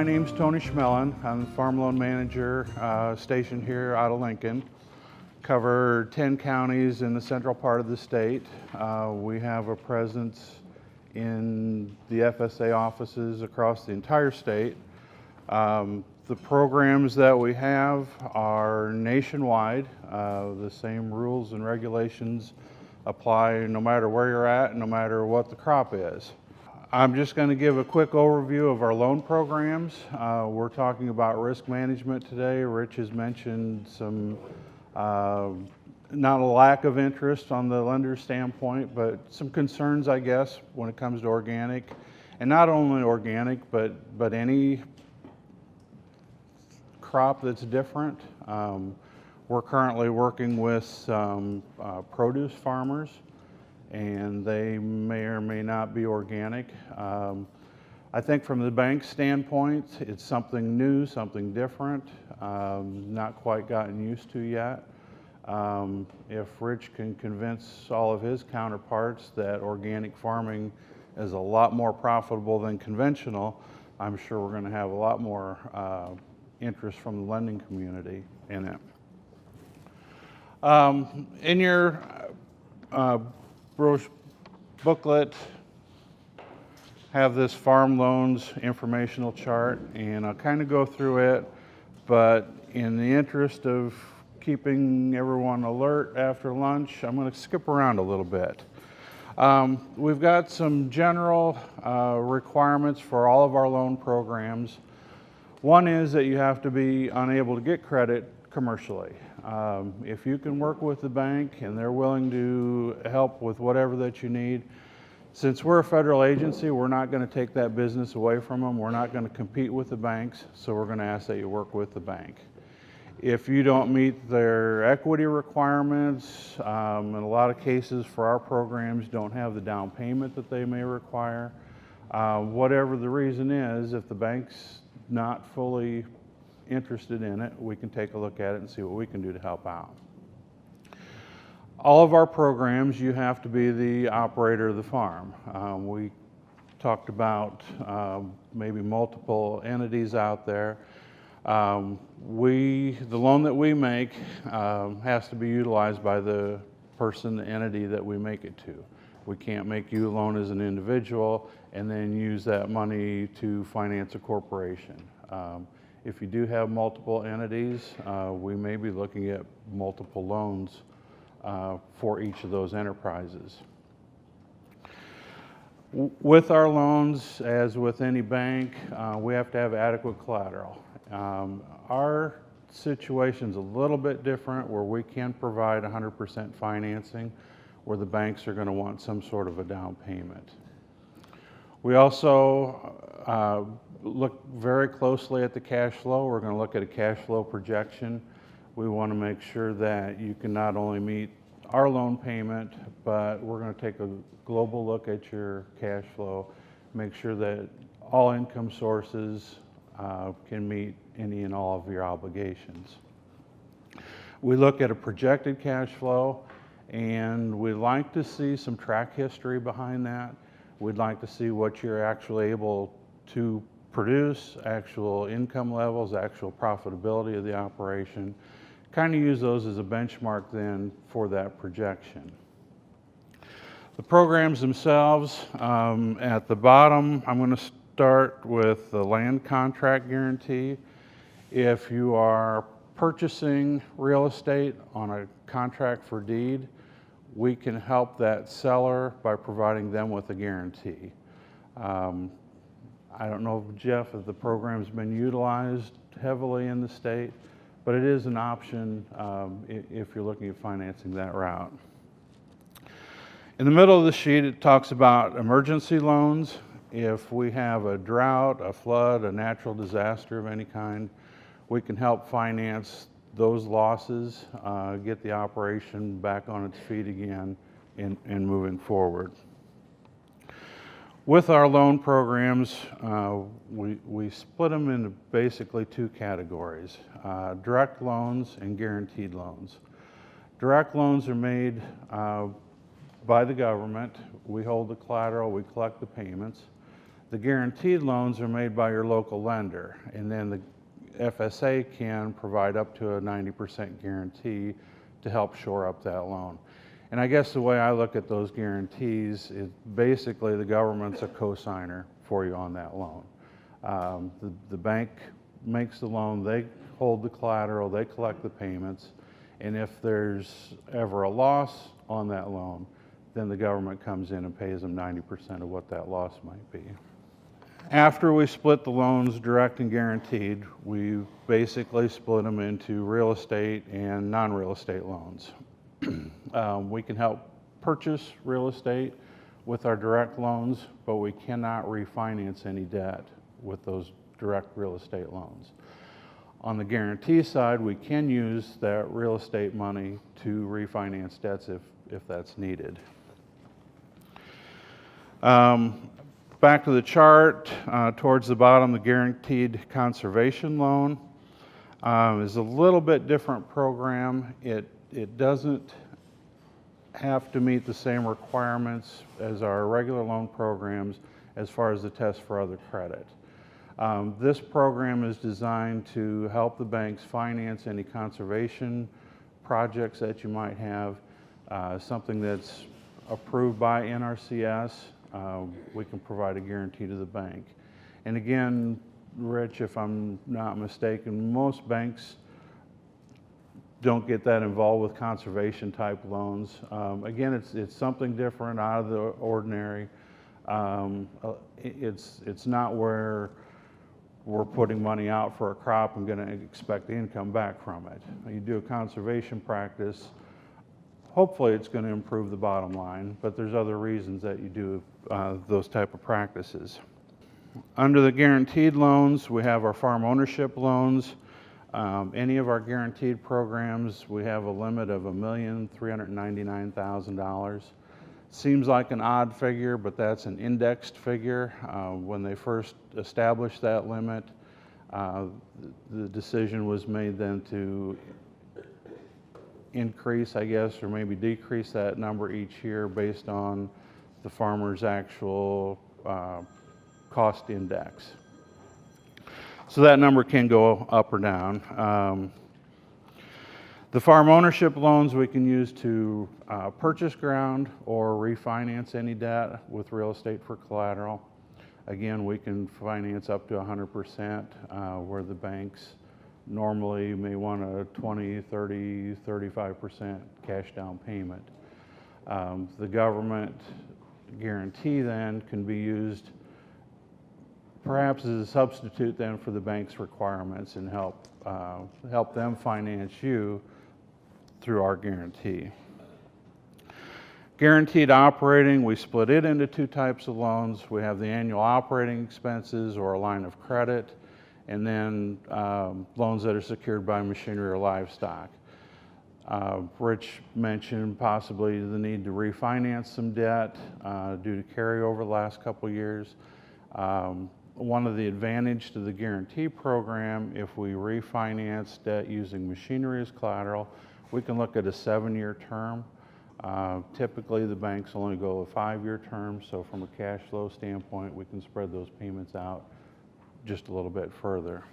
My name's Tony Schmillen. I'm the farm loan manager stationed here out of Lincoln. Cover 10 counties in the central part of the state. We have a presence in the FSA offices across the entire state. The programs that we have are nationwide. The same rules and regulations apply no matter where you're at, no matter what the crop is. I'm just going to give a quick overview of our loan programs. We're talking about risk management today. Rich has mentioned some, not a lack of interest on the lender's standpoint, but some concerns, I guess, when it comes to organic. And not only organic, but any crop that's different. We're currently working with some produce farmers, and they may or may not be organic. I think from the bank standpoint, it's something new, something different, not quite gotten used to yet. If Rich can convince all of his counterparts that organic farming is a lot more profitable than conventional, I'm sure we're going to have a lot more interest from the lending community in it. In your booklet, have this farm loans informational chart, and I'll kind of go through it, but in the interest of keeping everyone alert after lunch, I'm going to skip around a little bit. We've got some general requirements for all of our loan programs. One is that you have to be unable to get credit commercially. If you can work with the bank and they're willing to help with whatever that you need, since we're a federal agency, we're not going to take that business away from them. We're not going to compete with the banks, so we're going to ask that you work with the bank. If you don't meet their equity requirements, in a lot of cases for our programs don't have the down payment that they may require, whatever the reason is, if the bank's not fully interested in it, we can take a look at it and see what we can do to help out. All of our programs, you have to be the operator of the farm. We talked about maybe multiple entities out there. The loan that we make has to be utilized by the person, the entity that we make it to. We can't make you a loan as an individual and then use that money to finance a corporation. If you do have multiple entities, we may be looking at multiple loans for each of those enterprises. With our loans, as with any bank, we have to have adequate collateral. Our situation's a little bit different where we can provide 100% financing, where the banks are going to want some sort of a down payment. We also look very closely at the cash flow. We're going to look at a cash flow projection. We want to make sure that you can not only meet our loan payment, but we're going to take a global look at your cash flow, make sure that all income sources can meet any and all of your obligations. We look at a projected cash flow, and we like to see some track history behind that. We'd like to see what you're actually able to produce, actual income levels, actual profitability of the operation. Kind of use those as a benchmark then for that projection. The programs themselves, at the bottom, I'm going to start with the land contract guarantee. If you are purchasing real estate on a contract for deed, we can help that seller by providing them with a guarantee. I don't know, Jeff, if the program's been utilized heavily in the state, but it is an option if you're looking at financing that route. In the middle of the sheet, it talks about emergency loans. If we have a drought, a flood, a natural disaster of any kind, we can help finance those losses, get the operation back on its feet again and moving forward. With our loan programs, we split them into basically two categories, direct loans and guaranteed loans. Direct loans are made by the government. We hold the collateral, we collect the payments. The guaranteed loans are made by your local lender, and then the FSA can provide up to a 90% guarantee to help shore up that loan. And I guess the way I look at those guarantees is basically the government's a co-signer for you on that loan. The bank makes the loan, they hold the collateral, they collect the payments, and if there's ever a loss on that loan, then the government comes in and pays them 90% of what that loss might be. After we split the loans direct and guaranteed, we basically split them into real estate and non-real estate loans. We can help purchase real estate with our direct loans, but we cannot refinance any debt with those direct real estate loans. On the guarantee side, we can use that real estate money to refinance debts if that's needed. Back to the chart, towards the bottom, the guaranteed conservation loan is a little bit different program. It doesn't have to meet the same requirements as our regular loan programs as far as the test for other credit. This program is designed to help the banks finance any conservation projects that you might have, something that's approved by NRCS. We can provide a guarantee to the bank. And again, Rich, if I'm not mistaken, most banks don't get that involved with conservation type loans. Again, it's something different, out of the ordinary. It's not where we're putting money out for a crop and going to expect the income back from it. You do a conservation practice, hopefully it's going to improve the bottom line, but there's other reasons that you do those type of practices. Under the guaranteed loans, we have our farm ownership loans. Any of our guaranteed programs, we have a limit of $1,399,000. Seems like an odd figure, but that's an indexed figure. When they first established that limit, the decision was made then to increase, I guess, or maybe decrease that number each year based on the farmer's actual cost index. So that number can go up or down. The farm ownership loans we can use to purchase ground or refinance any debt with real estate for collateral. Again, we can finance up to 100%, where the banks normally may want a 20, 30, 35% cash down payment. The government guarantee then can be used perhaps as a substitute then for the bank's requirements and help them finance you through our guarantee. Guaranteed operating, we split it into two types of loans. We have the annual operating expenses or a line of credit, and then loans that are secured by machinery or livestock. Rich mentioned possibly the need to refinance some debt due to carryover the last couple of years. One of the advantages to the guarantee program, if we refinance debt using machinery as collateral, we can look at a 7-year term. Typically the banks only go a 5-year term, so from a cash flow standpoint, we can spread those payments out just a little bit further.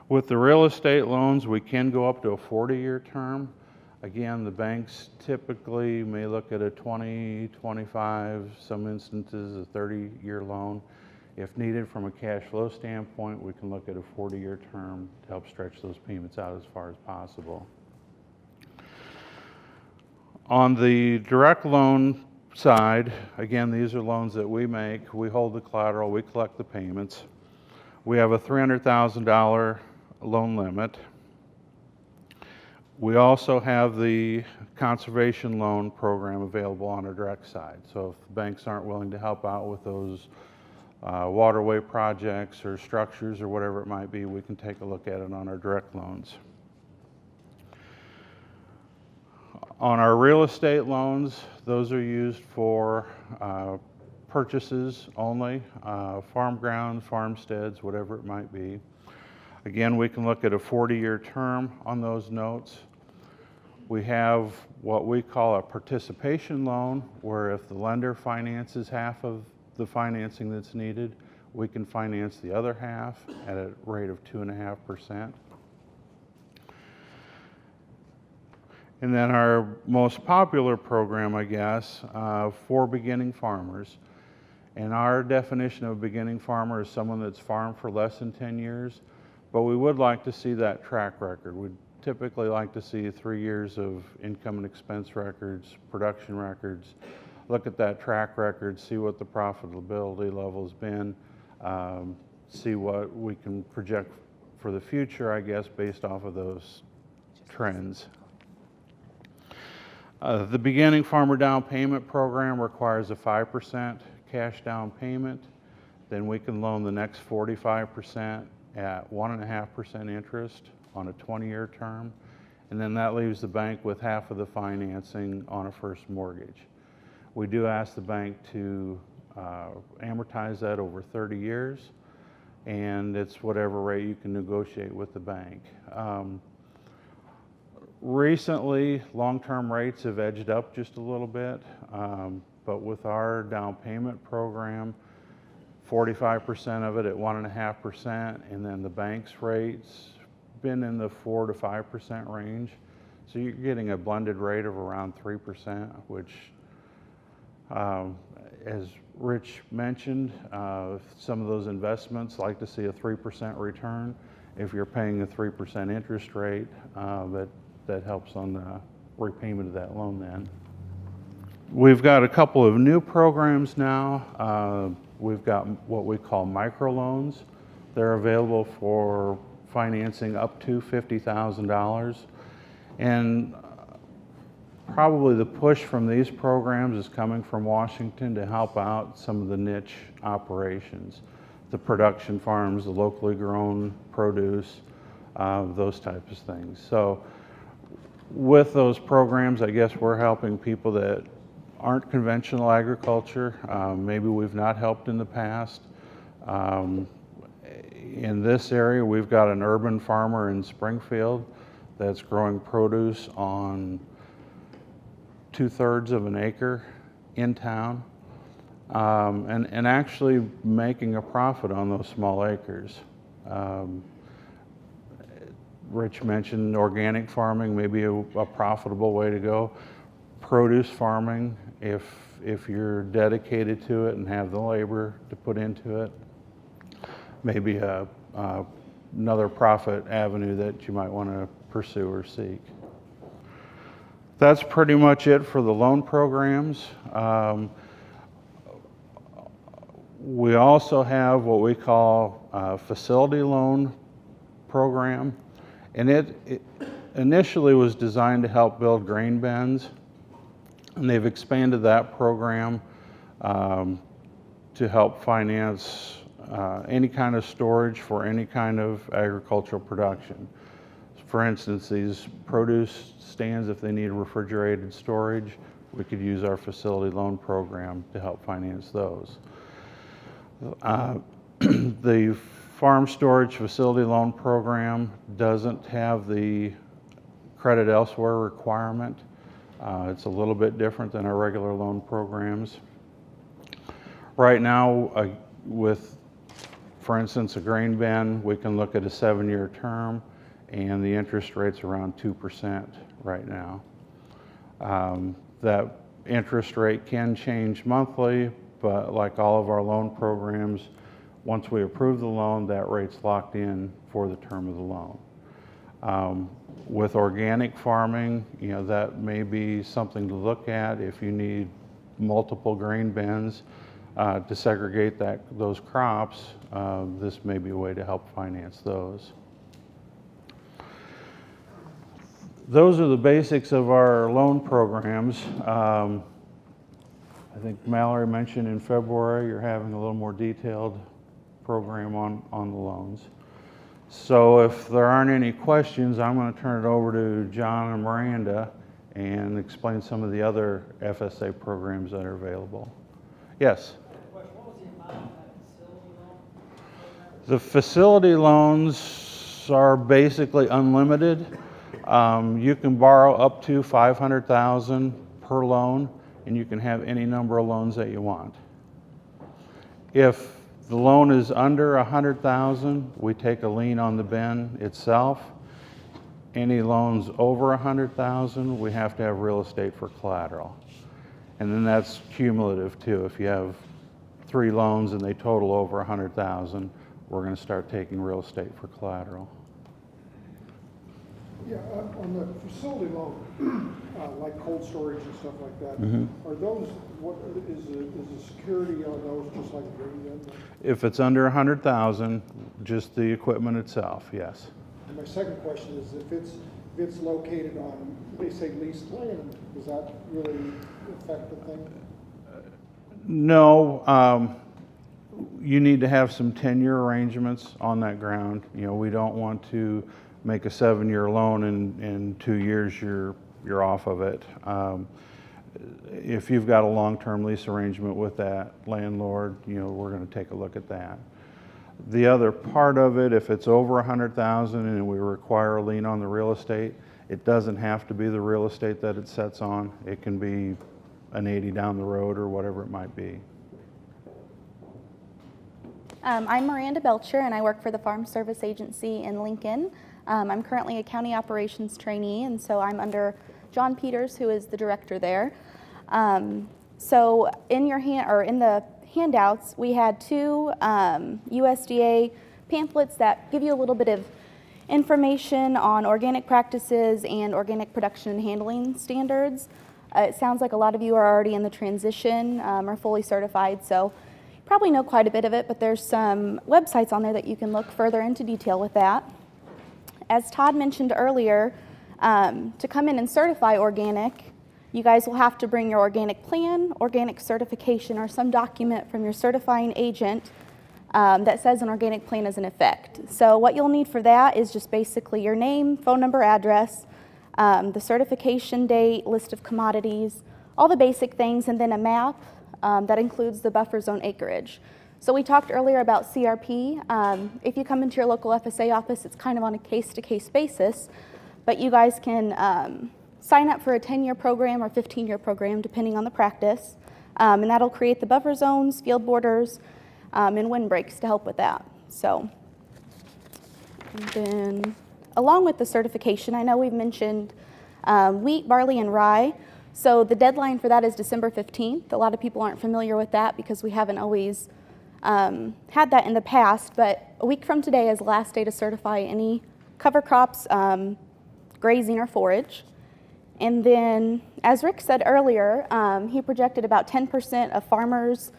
With the real estate loans, we can go up to a 40-year term. Again, the banks typically may look at a 20, 25, some instances a 30-year loan. If needed from a cash flow standpoint, we can look at a 40-year term to help stretch those payments out as far as possible. On the direct loan side, again, these are loans that we make. We hold the collateral, we collect the payments. We have a $300,000 loan limit. We also have the conservation loan program available on our direct side. So if the banks aren't willing to help out with those waterway projects or structures or whatever it might be, we can take a look at it on our direct loans. On our real estate loans, those are used for purchases only, farm ground, farmsteads, whatever it might be. Again, we can look at a 40-year term on those notes. We have what we call a participation loan, where if the lender finances half of the financing that's needed, we can finance the other half at a rate of 2.5%. And then our most popular program, I guess, for beginning farmers. And our definition of a beginning farmer is someone that's farmed for less than 10 years, but we would like to see that track record. We'd typically like to see 3 years of income and expense records, production records, look at that track record, see what the profitability level's been, see what we can project for the future, I guess, based off of those trends. The beginning farmer down payment program requires a 5% cash down payment. Then we can loan the next 45% at 1.5% interest on a 20-year term. And then that leaves the bank with half of the financing on a first mortgage. We do ask the bank to amortize that over 30 years, and it's whatever rate you can negotiate with the bank. Recently, long-term rates have edged up just a little bit, but with our down payment program, 45% of it at 1.5%, and then the bank's rates been in the 4 to 5% range. So you're getting a blended rate of around 3%, which, as Rich mentioned, some of those investments like to see a 3% return. If you're paying a 3% interest rate, that helps on the repayment of that loan then. We've got a couple of new programs now. We've got what we call microloans. They're available for financing up to $50,000. And probably the push from these programs is coming from Washington to help out some of the niche operations, the production farms, the locally grown produce, those types of things. So with those programs, I guess we're helping people that aren't conventional agriculture. Maybe we've not helped in the past. In this area, we've got an urban farmer in Springfield that's growing produce on 2/3 of an acre in town, and actually making a profit on those small acres. Rich mentioned organic farming, maybe a profitable way to go. Produce farming, if you're dedicated to it and have the labor to put into it, maybe another profit avenue that you might want to pursue or seek. That's pretty much it for the loan programs. We also have what we call a facility loan program, and it initially was designed to help build grain bins, and they've expanded that program to help finance any kind of storage for any kind of agricultural production. For instance, these produce stands, if they need refrigerated storage, we could use our facility loan program to help finance those. The farm storage facility loan program doesn't have the credit elsewhere requirement. It's a little bit different than our regular loan programs. Right now, with, for instance, a grain bin, we can look at a 7-year term, and the interest rate's around 2% right now. That interest rate can change monthly, but like all of our loan programs, once we approve the loan, that rate's locked in for the term of the loan. With organic farming, that may be something to look at if you need multiple grain bins to segregate those crops. This may be a way to help finance those. Those are the basics of our loan programs. I think Mallory mentioned in February you're having a little more detailed program on the loans. So if there aren't any questions, I'm going to turn it over to John and Miranda and explain some of the other FSA programs that are available. Yes? What was the amount of that facility loan? The facility loans are basically unlimited. You can borrow up to $500,000 per loan, and you can have any number of loans that you want. If the loan is under $100,000, we take a lien on the bin itself. Any loans over $100,000, we have to have real estate for collateral. And then that's cumulative too. If you have 3 loans and they total over $100,000, we're going to start taking real estate for collateral. Yeah, on the facility loan, like cold storage and stuff like that, are those, what is the security on those just like radio? If it's under $100,000, just the equipment itself, yes. And my second question is if it's located on, they say leased land, does that really affect the thing? No, you need to have some tenure arrangements on that ground. You know, we don't want to make a 7-year loan and in 2 years you're off of it. If you've got a long-term lease arrangement with that landlord, you know, we're going to take a look at that. The other part of it, if it's over $100,000 and we require a lien on the real estate, it doesn't have to be the real estate that it sets on. It can be an 80 down the road or whatever it might be. I'm Miranda Belcher, and I work for the Farm Service Agency in Lincoln. I'm currently a county operations trainee, and so I'm under John Peters, who is the director there. So in the handouts, we had 2 USDA pamphlets that give you a little bit of information on organic practices and organic production and handling standards. It sounds like a lot of you are already in the transition, are fully certified, so you probably know quite a bit of it, but there's some websites on there that you can look further into detail with that. As Todd mentioned earlier, to come in and certify organic, you guys will have to bring your organic plan, organic certification, or some document from your certifying agent that says an organic plan is in effect. So what you'll need for that is just basically your name, phone number, address, the certification date, list of commodities, all the basic things, and then a map that includes the buffer zone acreage. So we talked earlier about CRP. If you come into your local FSA office, it's kind of on a case-to-case basis, but you guys can sign up for a 10-year program or 15-year program, depending on the practice, and that'll create the buffer zones, field borders, and windbreaks to help with that. So, and then along with the certification, I know we've mentioned wheat, barley, and rye. So the deadline for that is December 15th. A lot of people aren't familiar with that because we haven't always had that in the past, but a week from today is the last day to certify any cover crops, grazing, or forage. And then, as Rick said earlier, he projected about 10% of farmers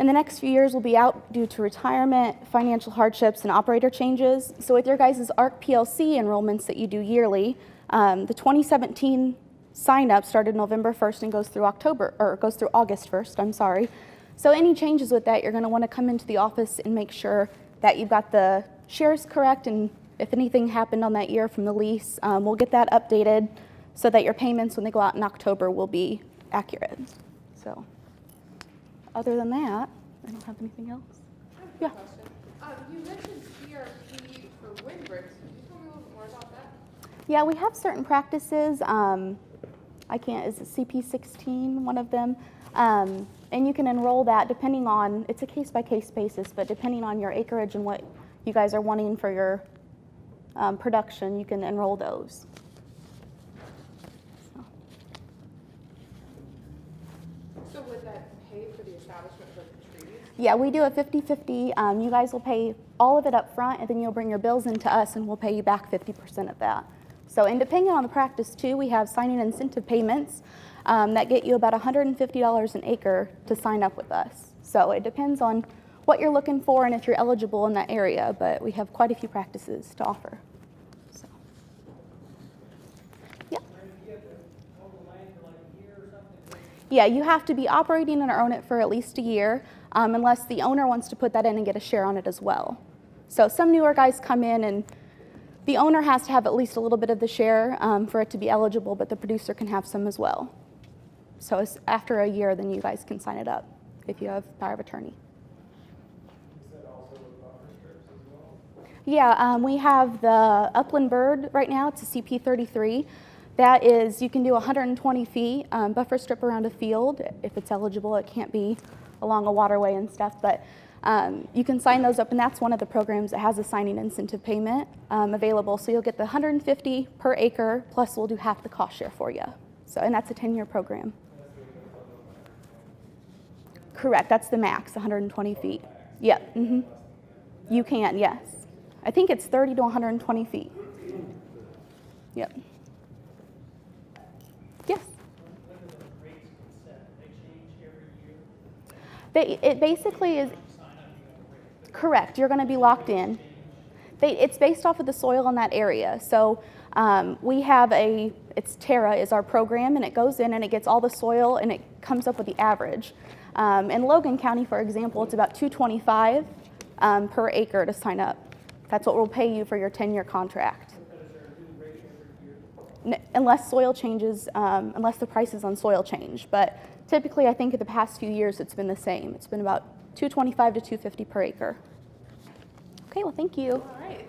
in the next few years will be out due to retirement, financial hardships, and operator changes. So with your guys' ARC PLC enrollments that you do yearly, the 2017 sign-up started November 1st and goes through August 1st, I'm sorry. So any changes with that, you're going to want to come into the office and make sure that you've got the shares correct, and if anything happened on that year from the lease, we'll get that updated so that your payments when they go out in October will be accurate. So other than that, I don't have anything else. I have a question. You mentioned CRP for windbreaks. Could you tell me a little bit more about that? Yeah, we have certain practices. Is it CP16, one of them? And you can enroll that depending on, it's a case-by-case basis, but depending on your acreage and what you guys are wanting for your production, you can enroll those. So would that pay for the establishment of the treaties? Yeah, we do a 50-50. You guys will pay all of it up front, and then you'll bring your bills into us, and we'll pay you back 50% of that. So, and depending on the practice too, we have signing incentive payments that get you about $150 an acre to sign up with us. So it depends on what you're looking for and if you're eligible in that area, but we have quite a few practices to offer. So, yeah. Yeah, you have to be operating and own it for at least a year, unless the owner wants to put that in and get a share on it as well. So some newer guys come in and the owner has to have at least a little bit of the share for it to be eligible, but the producer can have some as well. So it's after a year, then you guys can sign it up if you have power of attorney. Is that also with buffer strips as Yeah, we have the upland bird right now. It's a CP33. That is, you can do 120 feet buffer strip around a field if it's eligible. It can't be along a waterway and stuff, but you can sign those up, and that's one of the programs that has a signing incentive payment available. So you'll get the 150 per acre, plus we'll do half the cost share for you. So, and that's a 10-year program. Correct, that's the max, 120 feet. Yep, You can, yes. I think it's 30 to 120 feet. Yep. Yes. When do those rates get set? They change every year? It basically is, Sign up, you got a rate. correct, you're gonna be locked in. It's based off of the soil in that area. So we have it's Terra is our program, and it goes in and it gets all the soil and it comes up with the average. In Logan County, for example, it's about $225 per acre to sign up. That's what we'll pay you for your 10-year contract. But is there a new rate every year? Unless soil changes, unless the prices on soil change. But typically, I think in the past few years, it's been the same. It's been about $225 to $250 per acre. Okay, well, thank you. All right.